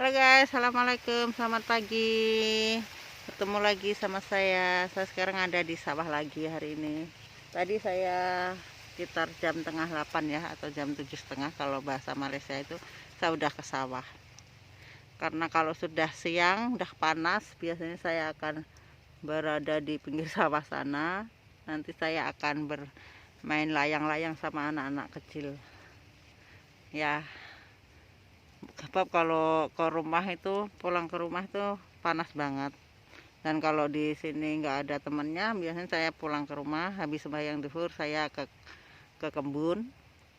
Halo guys, assalamualaikum, selamat pagi. Ketemu lagi sama saya. Saya sekarang ada di sawah lagi hari ini. Tadi saya sekitar jam tengah 8 ya, atau jam 7:30 kalau bahasa Malaysia itu. Saya udah ke sawah. Karena kalau sudah siang, udah panas, biasanya saya akan berada di pinggir sawah sana. Nanti saya akan bermain layang-layang sama anak-anak kecil. Ya, sebab kalau ke rumah itu, pulang ke rumah itu panas banget. Dan kalau di sini nggak ada temennya, biasanya saya pulang ke rumah habis sembahyang zuhur, saya ke kebun.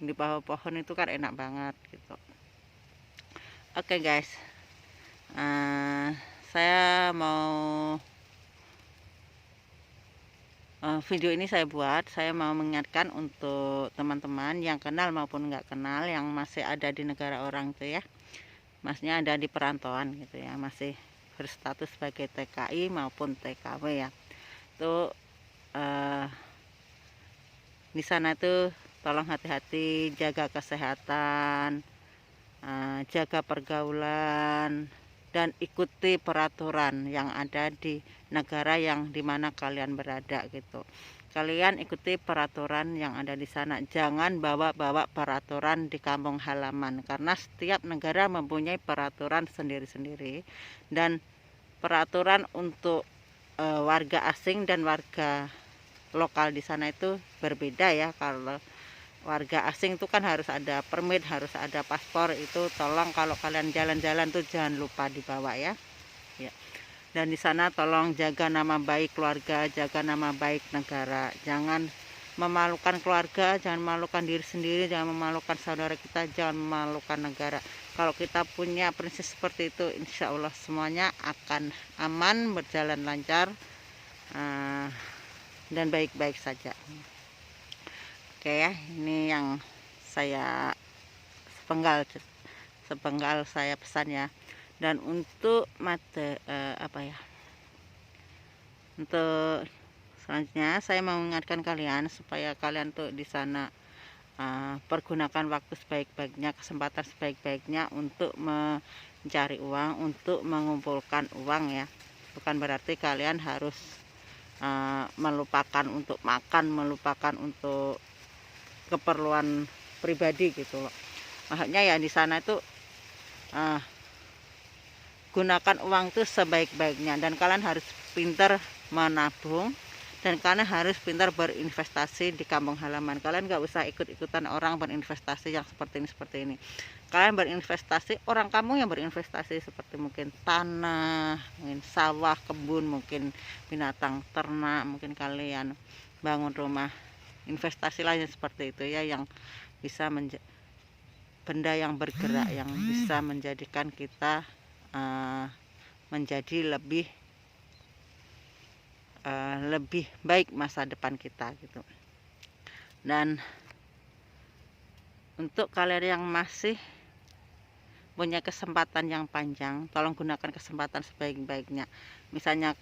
Di bawah pohon itu kan enak banget gitu. Oke guys, saya mau video ini saya mau mengingatkan untuk teman-teman yang kenal maupun nggak kenal, yang masih ada di negara orang itu ya, maksudnya ada di perantauan gitu ya, masih berstatus sebagai TKI maupun TKW ya. Itu di sana itu tolong hati-hati, jaga kesehatan, jaga pergaulan, dan ikuti peraturan yang ada di negara yang dimana kalian berada gitu. Kalian ikuti peraturan yang ada di sana, jangan bawa-bawa peraturan di kampung halaman, karena setiap negara mempunyai peraturan sendiri-sendiri, dan peraturan untuk warga asing dan warga lokal di sana itu berbeda ya. Kalau warga asing itu kan harus ada permit, harus ada paspor. Itu tolong kalau kalian jalan-jalan tuh jangan lupa dibawa ya. Ya. Dan di sana tolong jaga nama baik keluarga, jaga nama baik negara. Jangan memalukan keluarga, jangan memalukan diri sendiri, jangan memalukan saudara kita, jangan memalukan negara. Kalau kita punya prinsip seperti itu, insya Allah semuanya akan aman, berjalan lancar, dan baik-baik saja. Oke ya, ini yang saya sepenggal saya pesan ya. Dan untuk untuk selanjutnya saya mau mengingatkan kalian supaya kalian tuh di sana pergunakan waktu sebaik-baiknya, kesempatan sebaik-baiknya untuk mencari uang, untuk mengumpulkan uang ya. Bukan berarti kalian harus melupakan untuk makan, melupakan untuk keperluan pribadi gitu loh. Maksudnya ya di sana itu gunakan uang tuh sebaik-baiknya, dan kalian harus pintar menabung, dan kalian harus pintar berinvestasi di kampung halaman. Kalian gak usah ikut-ikutan orang berinvestasi yang seperti ini. Kalian berinvestasi, orang kamu yang berinvestasi seperti mungkin tanah, mungkin sawah, kebun, mungkin binatang ternak, mungkin kalian bangun rumah. Investasi lain seperti itu ya, yang bisa benda yang bergerak, yang bisa menjadikan kita menjadi lebih baik masa depan kita gitu. Dan untuk kalian yang masih punya kesempatan yang panjang, tolong gunakan kesempatan sebaik-baiknya. Misalnya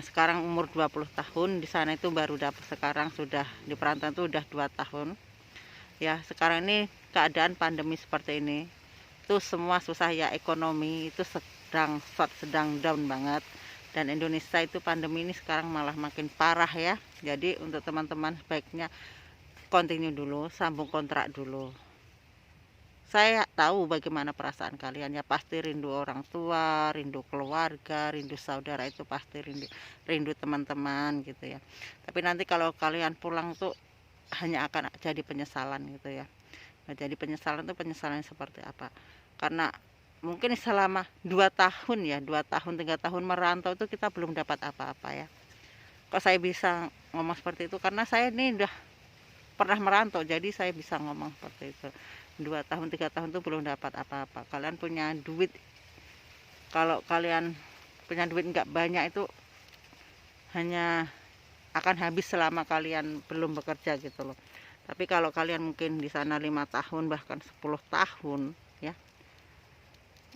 sekarang umur 20 tahun, di sana itu baru dapat, sekarang sudah di perantauan itu udah 2 tahun ya. Sekarang ini keadaan pandemi seperti ini, itu semua susah ya, ekonomi itu sedang down banget. Dan Indonesia itu pandemi ini sekarang malah makin parah ya. Jadi untuk teman-teman sebaiknya continue dulu, sambung kontrak dulu. Saya tahu bagaimana perasaan kalian ya, pasti rindu orang tua, rindu keluarga, rindu saudara, itu pasti rindu teman-teman gitu ya. Tapi nanti kalau kalian pulang tuh hanya akan jadi penyesalan gitu ya. Nah, jadi penyesalan itu penyesalan seperti apa? Karena mungkin selama 2 tahun ya, 2 tahun 3 tahun merantau itu kita belum dapat apa-apa ya. Kok saya bisa ngomong seperti itu? Karena saya ini udah pernah merantau, jadi saya bisa ngomong seperti itu. 2 tahun 3 tahun itu belum dapat apa-apa. Kalian punya duit, kalau kalian punya duit nggak banyak, itu hanya akan habis selama kalian belum bekerja gitu loh. Tapi kalau kalian mungkin di sana 5 tahun bahkan 10 tahun ya,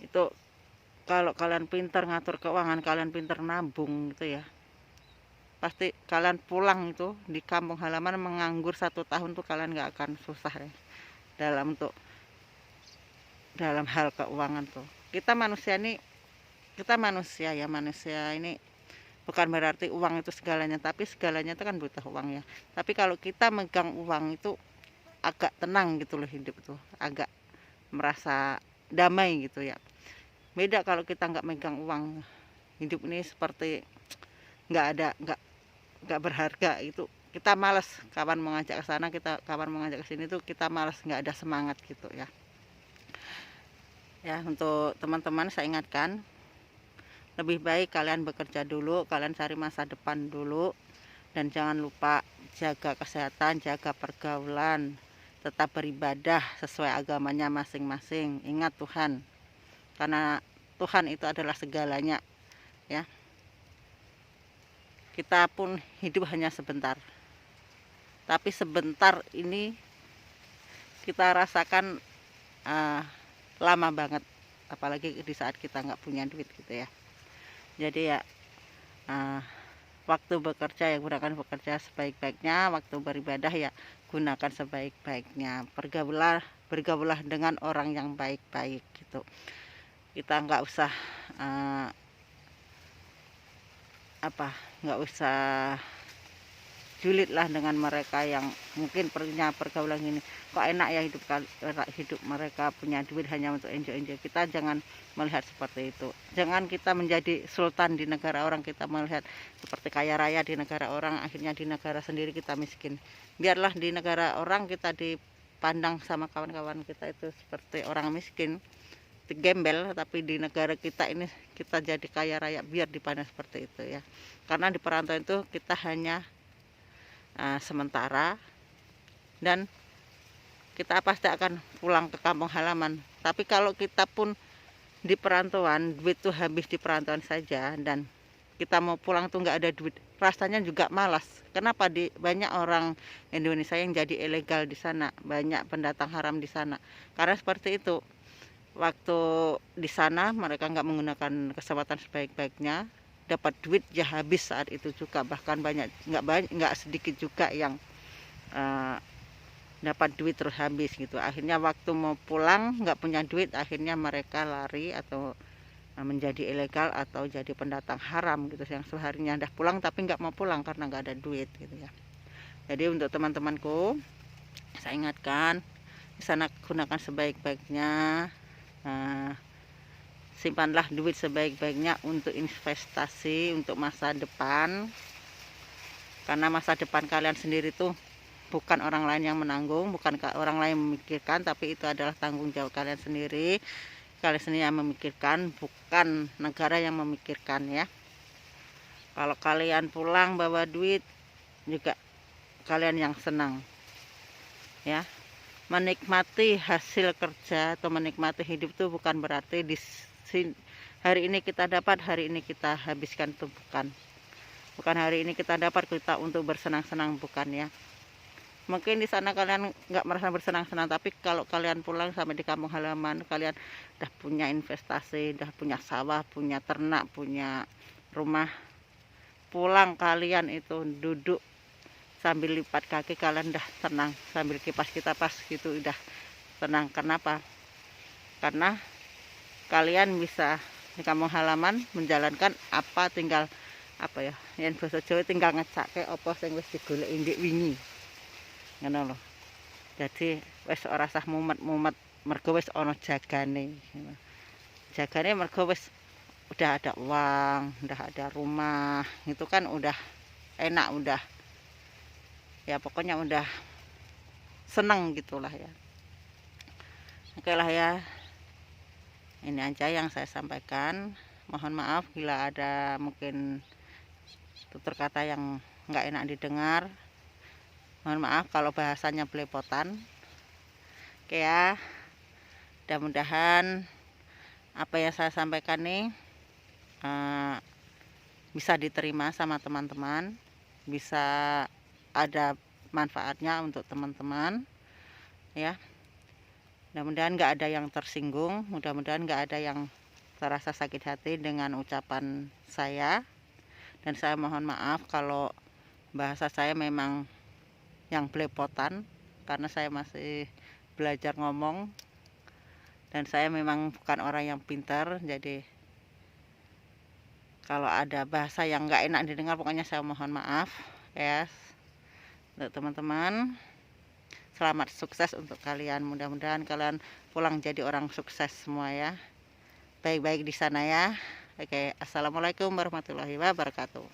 itu kalau kalian pintar ngatur keuangan, kalian pintar nabung gitu ya, pasti kalian pulang itu di kampung halaman menganggur 1 tahun tuh kalian nggak akan susah ya dalam hal keuangan tuh. kita manusia ya, manusia ini bukan berarti uang itu segalanya, tapi segalanya itu kan butuh uang ya. Tapi kalau kita megang uang itu agak tenang gitu loh, hidup tuh agak merasa damai gitu ya. Beda kalau kita nggak megang uang, hidup ini seperti nggak berharga. Itu kita malas, kawan mau ngajak ke sana, kawan mau ngajak ke sini tuh kita malas, nggak ada semangat gitu ya. Ya, untuk teman-teman saya ingatkan, lebih baik kalian bekerja dulu, kalian cari masa depan dulu, dan jangan lupa jaga kesehatan, jaga pergaulan, tetap beribadah sesuai agamanya masing-masing. Ingat Tuhan, karena Tuhan itu adalah segalanya ya. Kita pun hidup hanya sebentar, tapi sebentar ini kita rasakan lama banget, apalagi di saat kita nggak punya duit gitu ya. Jadi ya, waktu bekerja ya gunakan bekerja sebaik-baiknya, waktu beribadah ya gunakan sebaik-baiknya. Bergaulah dengan orang yang baik-baik gitu. Kita nggak usah nggak usah julid lah dengan mereka yang mungkin punya pergaulan ini. Kok enak ya hidup mereka punya duit hanya untuk enjoy. Kita jangan melihat seperti itu. Jangan kita menjadi sultan di negara orang, kita melihat seperti kaya raya di negara orang, akhirnya di negara sendiri kita miskin. Biarlah di negara orang kita dipandang sama kawan-kawan kita itu seperti orang miskin, gembel, tapi di negara kita ini kita jadi kaya raya, biar dipandang seperti itu ya. Karena di perantauan itu kita hanya sementara, dan kita pasti akan pulang ke kampung halaman. Tapi kalau kita pun di perantauan, duit tuh habis di perantauan saja, dan kita mau pulang tuh nggak ada duit, rasanya juga malas. Kenapa? Banyak orang Indonesia yang jadi ilegal di sana, banyak pendatang haram di sana. Karena seperti itu, waktu di sana mereka nggak menggunakan kesempatan sebaik-baiknya, dapat duit ya habis saat itu juga. Bahkan nggak sedikit juga yang dapat duit terus habis gitu. Akhirnya waktu mau pulang nggak punya duit, akhirnya mereka lari atau menjadi ilegal atau jadi pendatang haram gitu, yang seharinya udah pulang tapi nggak mau pulang karena nggak ada duit gitu ya. Jadi untuk teman-temanku, saya ingatkan, di sana gunakan sebaik-baiknya, simpanlah duit sebaik-baiknya untuk investasi, untuk masa depan. Karena masa depan kalian sendiri tuh bukan orang lain yang menanggung, bukan orang lain memikirkan, tapi itu adalah tanggung jawab kalian sendiri. Kalian sendiri yang memikirkan, bukan negara yang memikirkan ya. Kalau kalian pulang bawa duit, juga kalian yang senang ya. Menikmati hasil kerja atau menikmati hidup itu bukan berarti hari ini kita dapat, hari ini kita habiskan, itu bukan hari ini kita dapat kita untuk bersenang-senang, bukan ya. Mungkin di sana kalian nggak merasa bersenang-senang, tapi kalau kalian pulang sampai di kampung halaman, kalian udah punya investasi, udah punya sawah, punya ternak, punya rumah. Pulang kalian itu duduk sambil lipat kaki, kalian udah tenang, sambil kipas gitu udah tenang. Kenapa? Karena kalian bisa di kampung halaman menjalankan tinggal yang basa Jawa tinggal ngecake apa sing wis digoleki ndek wingi. Ngono lho. Jadi wis ora usah mumet-mumet, mergo wis ana jagane. Jagane mergo wis udah ada uang, udah ada rumah, itu kan udah enak, udah ya pokoknya udah seneng gitulah ya. Oke lah ya, ini aja yang saya sampaikan. Mohon maaf bila ada mungkin tutur kata yang nggak enak didengar. Mohon maaf kalau bahasanya belepotan. Oke ya, mudah-mudahan apa yang saya sampaikan nih bisa diterima sama teman-teman, bisa ada manfaatnya untuk teman-teman ya. Mudah-mudahan nggak ada yang tersinggung, mudah-mudahan nggak ada yang terasa sakit hati dengan ucapan saya. Dan saya mohon maaf kalau bahasa saya memang yang belepotan, karena saya masih belajar ngomong. Dan Dan saya memang bukan orang yang pintar, jadi kalau ada bahasa yang nggak enak didengar, pokoknya saya mohon maaf ya. Untuk teman-teman, selamat sukses untuk kalian. Mudah-mudahan kalian pulang jadi orang sukses semua ya. Baik-baik di sana ya. Oke, assalamualaikum warahmatullahi wabarakatuh.